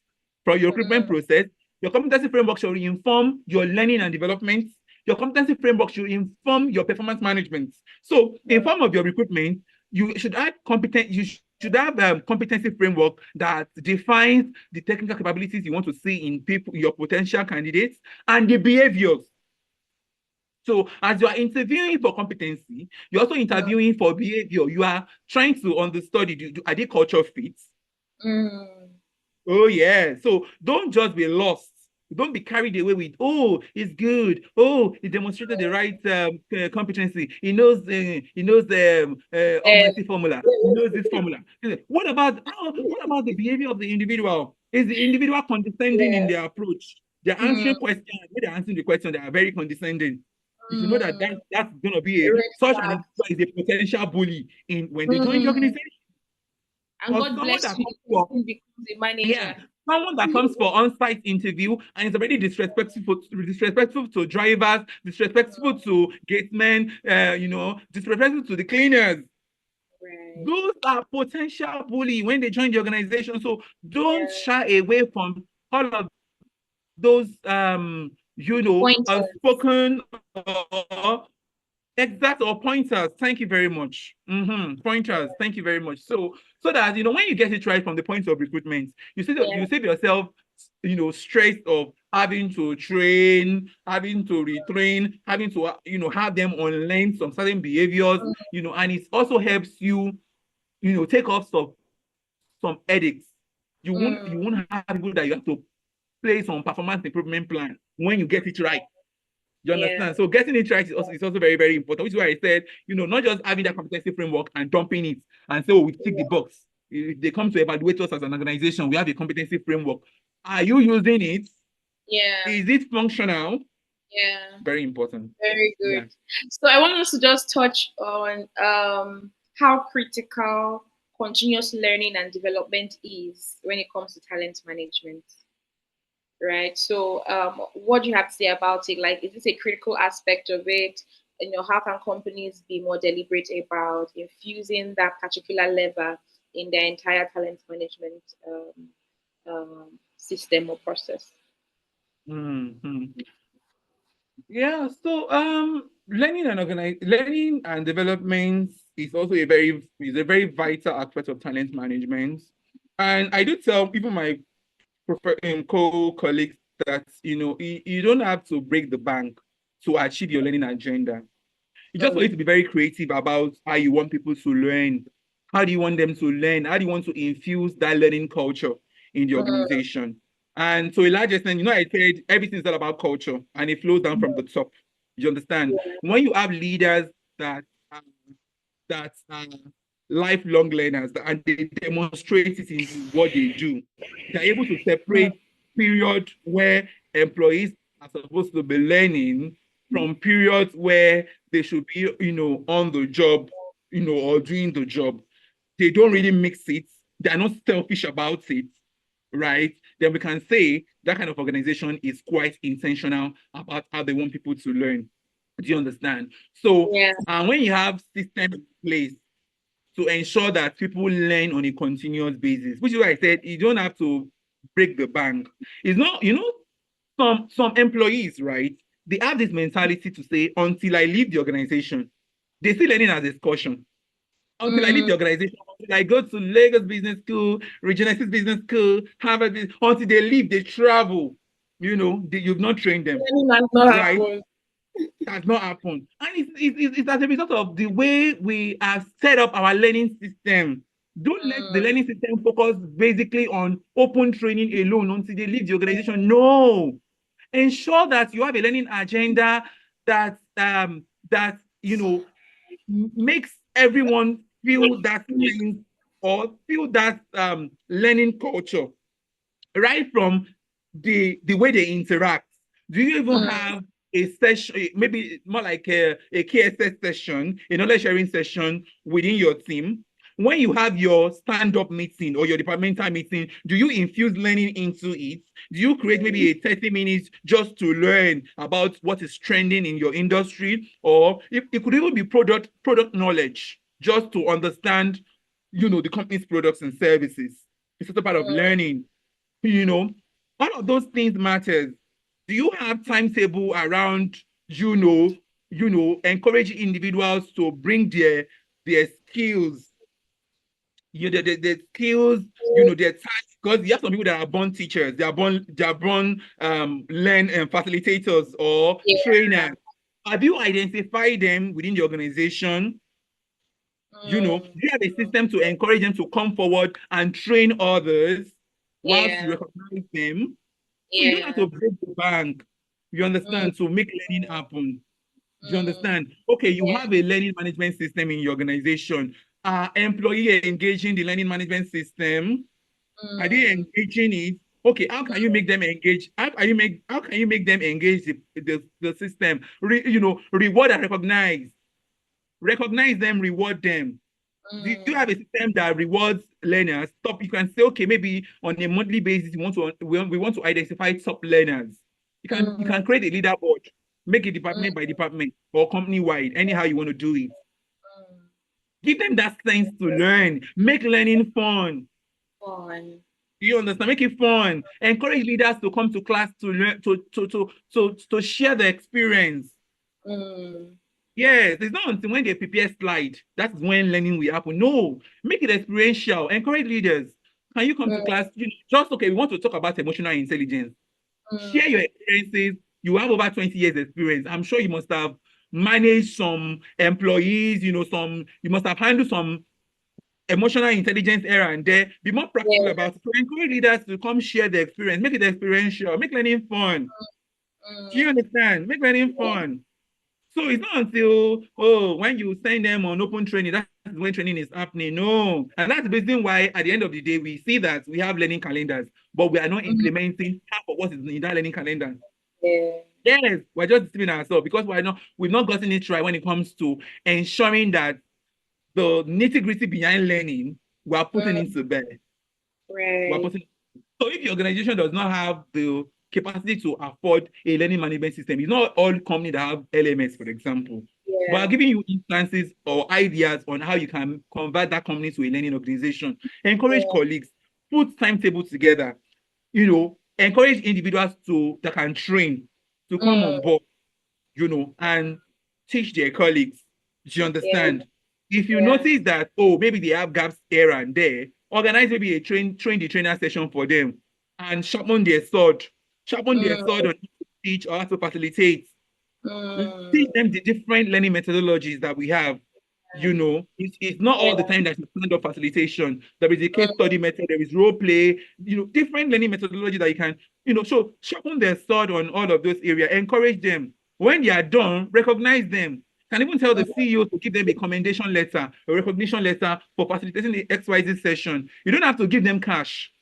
B: for your recruitment process. Your competency framework should inform your learning and development. Your competency framework should inform your performance management. So, in form of your recruitment, you should have competency framework that defines the technical capabilities you want to see in people, your potential candidates, and the behaviors. So as you are interviewing for competency, you're also interviewing for behavior. You are trying to understudy, are they culture fits? Oh, yeah. So don't just be lost. Don't be carried away with, oh, it's good. Oh, he demonstrated the right competency. He knows the almighty formula. He knows this formula. What about the behavior of the individual? Is the individual condescending in their approach? They're answering questions. When they're answering the question, they are very condescending. You should know that that's going to be such an individual is a potential bully when they join the organization.
C: And God bless you, becomes a manager.
B: Yeah, someone that comes for on-site interview and is already disrespectful to drivers, disrespectful to gatemen, disrespectful to the cleaners. Right. Those are potential bully when they join the organization. So don't shy away from all of those unspoken or exact or pointers. Thank you very much. Pointers. Thank you very much. So that when you get it right from the point of recruitment, you save yourself stress of having to train, having to retrain, having to have them unlearn some certain behaviors, and it also helps you take off some headaches. You won't have people that you have to place on performance improvement plan when you get it right. You understand? So getting it right is also very, very important, which is why I said, not just having that competency framework and dumping it and say, we tick the box. If they come to evaluate us as an organization, we have a competency framework. Are you using it?
C: Yeah.
B: Is it functional?
C: Yeah.
B: Very important.
C: Very good. Yeah. So I want us to just touch on how critical continuous learning and development is when it comes to talent management. Right. So what do you have to say about it? Like, is this a critical aspect of it? How can companies be more deliberate about infusing that particular lever in their entire talent management system or process?
B: Yeah, so learning and development is also a very vital aspect of talent management. And I do tell even my co-colleagues that you don't have to break the bank to achieve your learning agenda. You just need to be very creative about how you want people to learn. How do you want them to learn? How do you want to infuse that learning culture in the organization? And to a large extent, I said everything is all about culture and it flows down from the top. You understand? When you have leaders that are lifelong learners and they demonstrate it in what they do, they're able to separate period where employees are supposed to be learning from periods where they should be, on the job, or doing the job. They don't really mix it. They're not selfish about it, right? Then we can say that kind of organization is quite intentional about how they want people to learn. Do you understand? So, when you have systems in place to ensure that people learn on a continuous basis, which is why I said you don't have to break the bank. It's not, some employees, right? They have this mentality to say, until I leave the organization, they're still learning as a caution. Until I leave the organization, until I go to Lagos Business School, Regenesis Business School, Harvard, until they leave, they travel. You've not trained them. Right? Has not happened. And it's as a result of the way we have set up our learning system. Don't let the learning system focus basically on open training alone until they leave the organization. No. Ensure that you have a learning agenda that makes everyone feel that sense or feel that learning culture right from the way they interact. Do you even have a session, maybe more like a KSS session, a knowledge sharing session within your team? When you have your stand-up meeting or your departmental meeting, do you infuse learning into it? Do you create maybe a 30 minutes just to learn about what is trending in your industry? Or it could even be product knowledge, just to understand, the company's products and services. It's also part of
C: Mm.
B: learning. All of those things matters. Do you have timetable around, encouraging individuals to bring their skills, the skills, their tasks, because you have some people that are born teachers, they are born learn and facilitators or
C: Yeah.
B: trainers. Have you identified them within the organization? Do
C: Mm.
B: you have a system to encourage them to come forward and train others whilst you
C: Yeah.
B: recognize them? So you don't have to
C: Yeah.
B: break the bank, you
C: Mm.
B: understand, to make learning happen. Do you
C: Mm.
B: understand? Okay, you
C: Yeah.
B: have a learning management system in your organization. Are employee engaging the learning management system? Are they
C: Mm.
B: engaging it? Okay, how can you make them engage? How can you make them engage the system? Reward and recognize. Recognize them, reward them. Do you have a
C: Mm.
B: system that rewards learners? Top, you can say, okay, maybe on a monthly basis, we want to identify top learners. You can
C: Mm.
B: create a leaderboard, make it
C: Mm.
B: department by department or company wide, anyhow you want to do it.
C: Mm.
B: Give them that sense to learn. Make learning fun.
C: Fun.
B: Do you understand? Make it fun. Encourage leaders to come to class to learn, to share the experience.
C: Mm.
B: Yes, it's not until when they prepare slide, that's when learning will happen. No, make it experiential. Encourage leaders. Can you come to
C: Mm.
B: class? Just okay, we want to talk about emotional intelligence. Share your
C: Mm.
B: experiences. You have over 20 years experience. I'm sure you must have managed some employees, you must have handled some emotional intelligence here and there. Be more practical
C: Yeah.
B: about it. So encourage leaders to come share the experience, make it experiential, make learning fun. Do you
C: Mm.
B: understand? Make learning fun. So it's not until when you send them on open training, that's when training is happening. No. And that's the reason why at the end of the day, we see that we have learning calendars, but we are not
C: Mm.
B: implementing half of what is in that learning calendar.
C: Yeah.
B: Yes, we're just deceiving ourselves because we've not gotten it right when it comes to ensuring that the nitty-gritty behind learning, we are putting
C: Mm.
B: into bed. We're
C: Right.
B: putting So if your organization does not have the capacity to afford a learning management system, it's not all companies that have LMS, for example. But I'm
C: Yeah.
B: giving you instances or ideas on how you can convert that company to a learning organization. Encourage
C: Yeah.
B: colleagues, put timetables together, encourage individuals that can train to come
C: Mm.
B: on board, and teach their colleagues. Do you
C: Yeah.
B: understand? If you
C: Yeah.
B: notice that, maybe they have gaps here and there, organize maybe a train the trainer session for them and sharpen their sword. Sharpen their
C: Mm.
B: sword on how to teach or how to facilitate. Teach
C: Mm.
B: them the different learning methodologies that we have. It's not all the
C: Yeah.
B: time that you stand up facilitation. There is a case
C: Mm.
B: study method, there is role play, different learning methodology that you can, so sharpen their sword on all of those areas, encourage them. When they are done, recognize them. Can even tell the CEO to give them a commendation letter, a recognition letter for facilitating the XYZ session. You don't have to give them cash.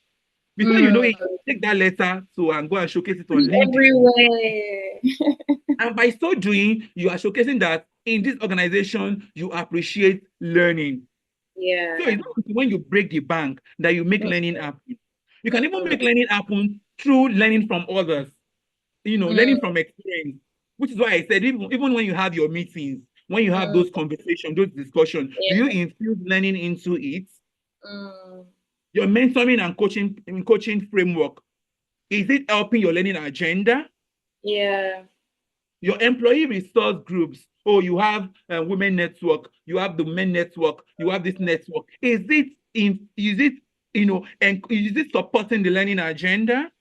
B: Before you know
C: Mm.
B: it, take that letter to and go and showcase it
C: Put
B: on
C: it
B: LinkedIn.
C: everywhere.
B: And by so doing, you are showcasing that in this organization, you appreciate learning. So
C: Yeah.
B: it's not when you break the bank that you make
C: Mm.
B: learning happen. You can even
C: Mm.
B: make learning happen through learning from others,
C: Mm.
B: learning from experience, which is why I said, even when you have your meetings, when you have
C: Mm.
B: those conversations, those discussions, do you
C: Yeah.
B: infuse learning into it?
C: Mm.
B: Your mentoring and coaching framework, is it helping your learning agenda?
C: Yeah.
B: Your employee resource groups. Oh, you have a women network, you have the men network, you have this network. Is it supporting the learning agenda?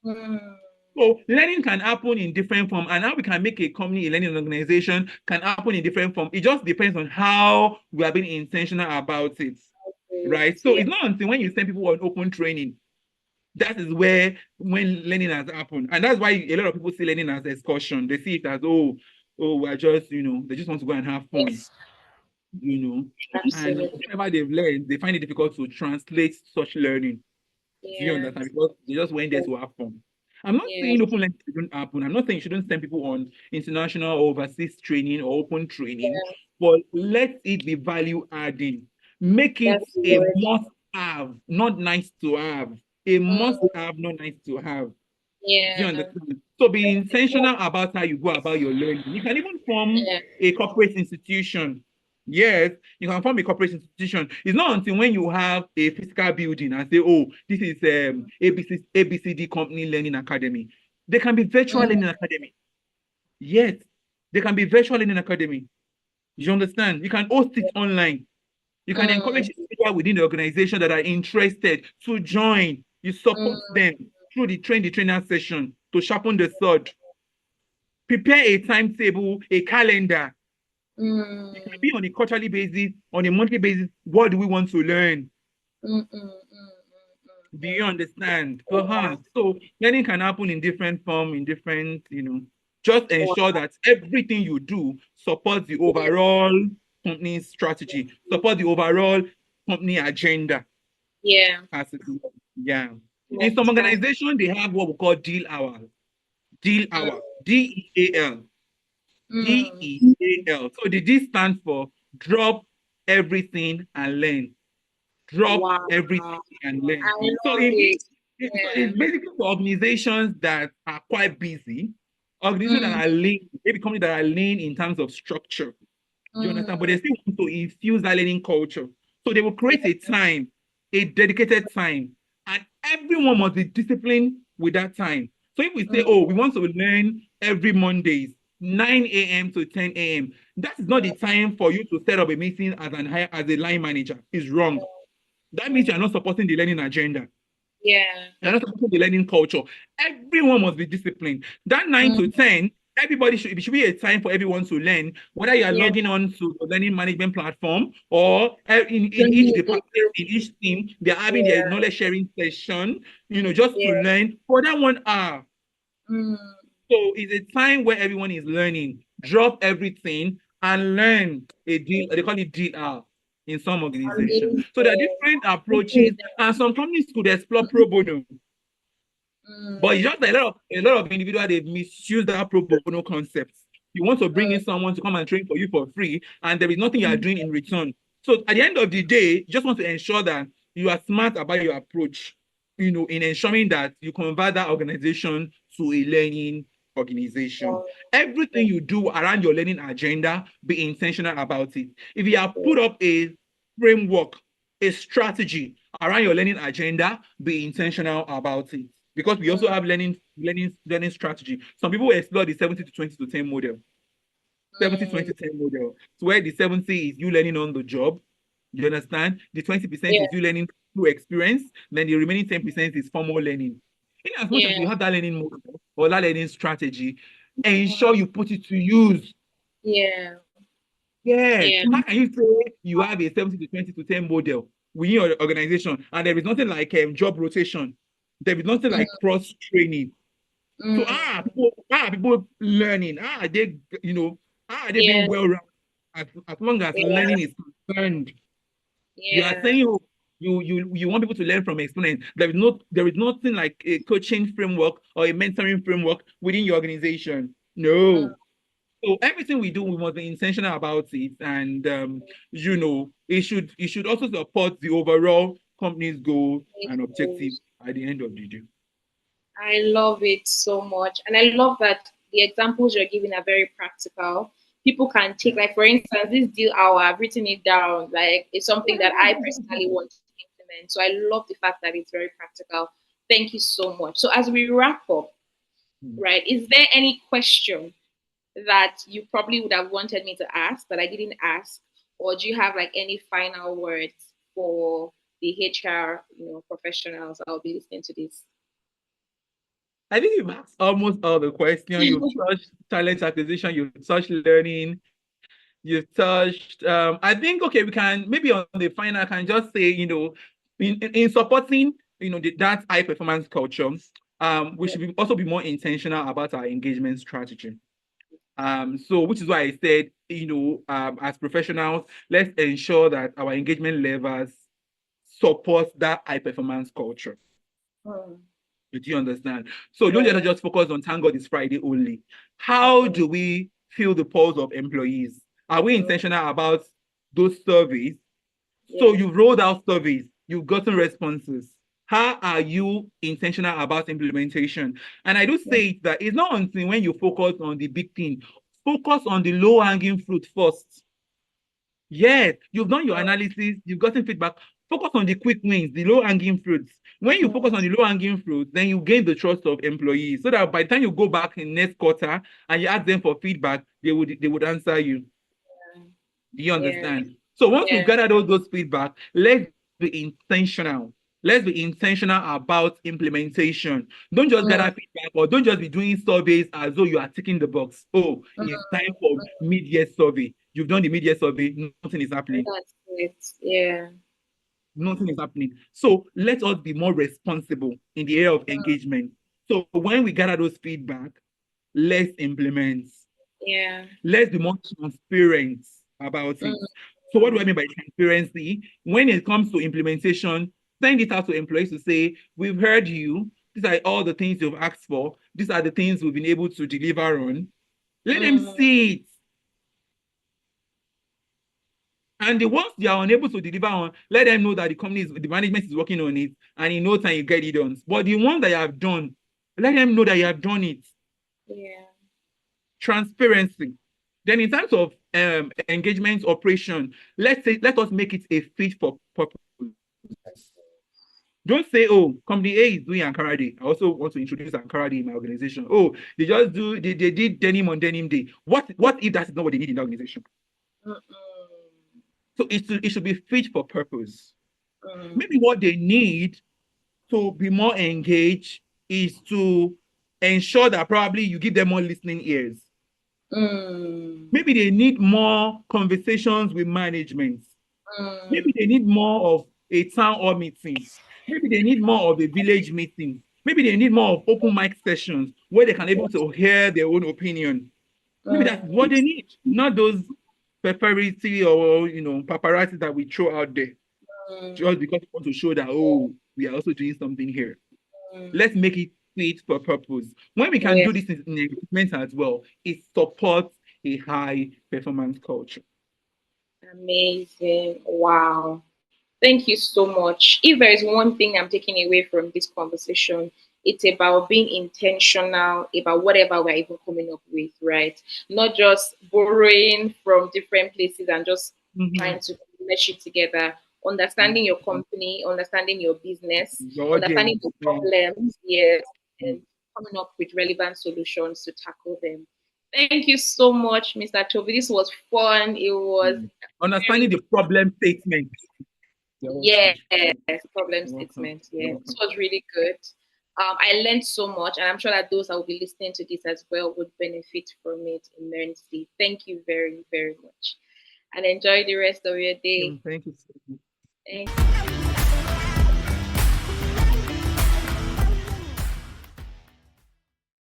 C: Mm.
B: So learning can happen in different form, and how we can make a company a learning organization can happen in different form. It just depends on how we are being intentional about it, right? So
C: Yeah.
B: it's not until when you send people on open training, that is when learning has happened. And that's why a lot of people see learning as excursion. They see it as, we're just, they just want to go and have fun,
C: Yes.
B: you know. And
C: Absolutely.
B: whatever they've learned, they find it difficult to translate such learning. Do you
C: Yeah.
B: understand? Because they just went there to have fun. I'm not
C: Yeah.
B: saying open learning shouldn't happen. I'm not saying you shouldn't send people on international or overseas training or open training,
C: Yeah.
B: but let it be value adding. Make it
C: That's the
B: a
C: word.
B: must have, not nice to have. A must
C: Mm.
B: have, not nice to have. Do you
C: Yeah.
B: understand? So be intentional about how you go about your learning. You can even form
C: Yeah.
B: a corporate institution. Yes, you can form a corporate institution. It's not until when you have a physical building and say, oh, this is ABCD Company Learning Academy. They can be virtual
C: Mm,
B: learning academy. Yes, they can be virtual learning academy. You understand? You can host it online. You can
C: mm,
B: encourage people within the organization that are interested to join. You support
C: mm,
B: them through the trainer session to sharpen the sword. Prepare a timetable, a calendar. It can
C: mm,
B: be on a quarterly basis, on a monthly basis. What do we want to learn?
C: mm, mm, mm,
B: Do you understand?
C: mm.
B: So learning can happen in different form, in different, just
C: Wow.
B: ensure that everything you do supports the
C: Yeah.
B: overall company strategy, support the overall company agenda.
C: Yeah.
B: As it is. Yeah. In some
C: Fantastic.
B: organizations, they have what we call deal hours. Deal
C: Mm,
B: hour. DEAL.
C: mm.
B: DEAL. So the D stands for drop everything and learn. Drop
C: Wow.
B: everything and
C: I
B: learn. So
C: love
B: in
C: it.
B: so
C: Yeah.
B: it's basically for organizations that are quite busy, organizations that
C: Mm,
B: are lean, maybe companies that are lean in terms of structure. You understand? But
C: mm,
B: they still want to infuse that learning culture. So they will create a time, a dedicated time, and everyone must be disciplined with that time. So if we say,
C: mm,
B: oh, we want to learn every Mondays, 9 a.m. to 10 a.m., that is not the time for you to set up a meeting as a line manager. It's wrong. That means you are not supporting the learning agenda.
C: yeah.
B: You're not supporting the learning culture. Everyone must be disciplined. That 9
C: Mm,
B: to 10, everybody should be a time for everyone to learn, whether you are
C: yeah.
B: logging on to the learning management platform or in each
C: Mm,
B: department, in each team, they're having their
C: yeah.
B: knowledge sharing session, just to
C: Yeah.
B: learn for that 1 hour.
C: Mm,
B: So it's a time where everyone is learning. Drop everything and learn a deal. They call it DR in some organizations.
C: amazing.
B: So there are different approaches, and some companies could explore pro bono. But it's
C: Mm,
B: just a lot of individuals they misuse that pro bono concept. You want to bring in
C: mm,
B: someone to come and train for you for free, and there is nothing you are
C: mm,
B: doing in return. So at the end of the day, you just want to ensure that you are smart about your approach, in ensuring that you convert that organization to a learning organization.
C: mm,
B: Everything you do around your learning agenda, be intentional about it. If you have put up a framework, a strategy around your learning agenda, be intentional about it. Because we also
C: mm,
B: have learning strategy. Some people explore the 70 to 20 to 10 model. 70
C: mm.
B: 20 10 model. So where the 70 is you learning on the job. You understand? The 20%
C: Yeah.
B: is you learning through experience, then the remaining 10% is formal learning. In as much as
C: Yeah.
B: you have that learning model or that learning strategy,
C: Mm,
B: ensure you put it to use.
C: yeah.
B: Yes.
C: Yeah.
B: How can you say you have a 70 to 20 to 10 model within your organization and there is nothing like job rotation? There is nothing
C: Mm,
B: like cross training. So
C: mm,
B: people learning? How are they being
C: yeah.
B: well rounded as long as
C: Yeah.
B: learning is concerned? You are
C: Yeah.
B: saying you want people to learn from experience. There is nothing like a coaching framework or a mentoring framework within your organization.
C: Mm,
B: No. So everything we do, we must be intentional about it, and it should also support the overall company's goal and objective
C: it
B: at the end of the day.
C: I love it so much. And I love that the examples you're giving are very practical. People can take,
B: Yeah.
C: like, for instance, this deal hour, I've written it down. Like, it's something that I personally want to implement. So I love the fact that it's very practical. Thank you so much. So, as we wrap up, right, is there any question that you probably would have wanted me to ask that I didn't ask? Or do you have like any final words for the HR, professionals that will be listening to this?
B: I think you've asked almost all the questions. You've touched talent acquisition, you've touched learning, you've touched. I think okay, we can maybe on the final, I can just say, in supporting, that high performance culture, we should also be more intentional about our engagement strategy. So which is why I said, as professionals, let's ensure that our engagement levels support that high performance culture.
C: Mm,
B: Do you understand? So don't let
C: yeah.
B: us just focus on thank God it's Friday only. How
C: Mm,
B: do we feel the pulse of employees? Are we
C: mm,
B: intentional about those surveys? So
C: yeah.
B: you've rolled out surveys, you've gotten responses. How are you intentional about implementation? And I do
C: Mm,
B: say that it's not until when you focus on the big thing, focus on the low hanging fruit first. Yes, you've done your analysis, you've gotten feedback. Focus on the quick wins, the low-hanging fruits. When you focus on the low-hanging fruits, then you gain the trust of employees. So that by the time you go back in next quarter and you ask them for feedback, they would answer you. Do you
C: Yeah.
B: understand? So once we've
C: Yeah.
B: gathered all those feedback, let's be intentional. Let's be intentional about implementation. Don't just gather feedback or don't just be doing surveys as though you are ticking the box. Oh, it's time for mid-year survey. You've done the mid-year survey, nothing is happening.
C: That's it. Yeah.
B: Nothing is happening. So let us be more responsible in the area of engagement. So when we gather those feedback, let's implement.
C: Yeah.
B: Let's be more transparent about it. So what do I mean by transparency? When it comes to implementation, send it out to employees to say, we've heard you. These are all the things you've asked for. These are the things we've been able to deliver on. Let them see it. And the ones they are unable to deliver on, let them know that the management is working on it, and in no time you get it done. But the ones that you have done, let them know that you have done it.
C: Yeah.
B: Transparency. Then in terms of engagement operation, let us make it a fit for purpose. Don't say, oh, company A is doing Ankara Day. I also want to introduce Ankara Day in my organization. Oh, they did denim on denim day. What if that's not what they need in the organization? So it should be fit for purpose. Maybe what they need to be more engaged is to ensure that probably you give them more listening ears. Maybe they need more conversations with management. Maybe they need more of a town hall meeting. Maybe they need more of a village meeting. Maybe they need more of open mic sessions where they can able to hear their own opinion. Maybe that's what they need, not those paparazzi or paparazzi that we throw out there just because we want to show that, oh, we are also doing something here. Let's make it fit for purpose. When we can
C: Yeah.
B: do this in recruitment as well, it supports a high performance culture.
C: Amazing. Wow. Thank you so much. If there is one thing I'm taking away from this conversation, it's about being intentional about whatever we're even coming up with, right? Not just borrowing from different places and just trying to mesh it together. Understanding your company, understanding your business,
B: Your
C: understanding
B: audience.
C: the problems, yes, and coming up with relevant solutions to tackle them. Thank you so much, Mr. Toby. This was fun. It was
B: Understanding
C: very,
B: the problem statement.
C: yes, problem
B: You're welcome.
C: statement.
B: You're
C: Yeah, this
B: welcome.
C: was really good. I learned so much, and I'm sure that those that will be listening to this as well would benefit from it immensely. Thank you very, very much, and enjoy the rest of your day.
B: Thank you so much.
C: Thank you.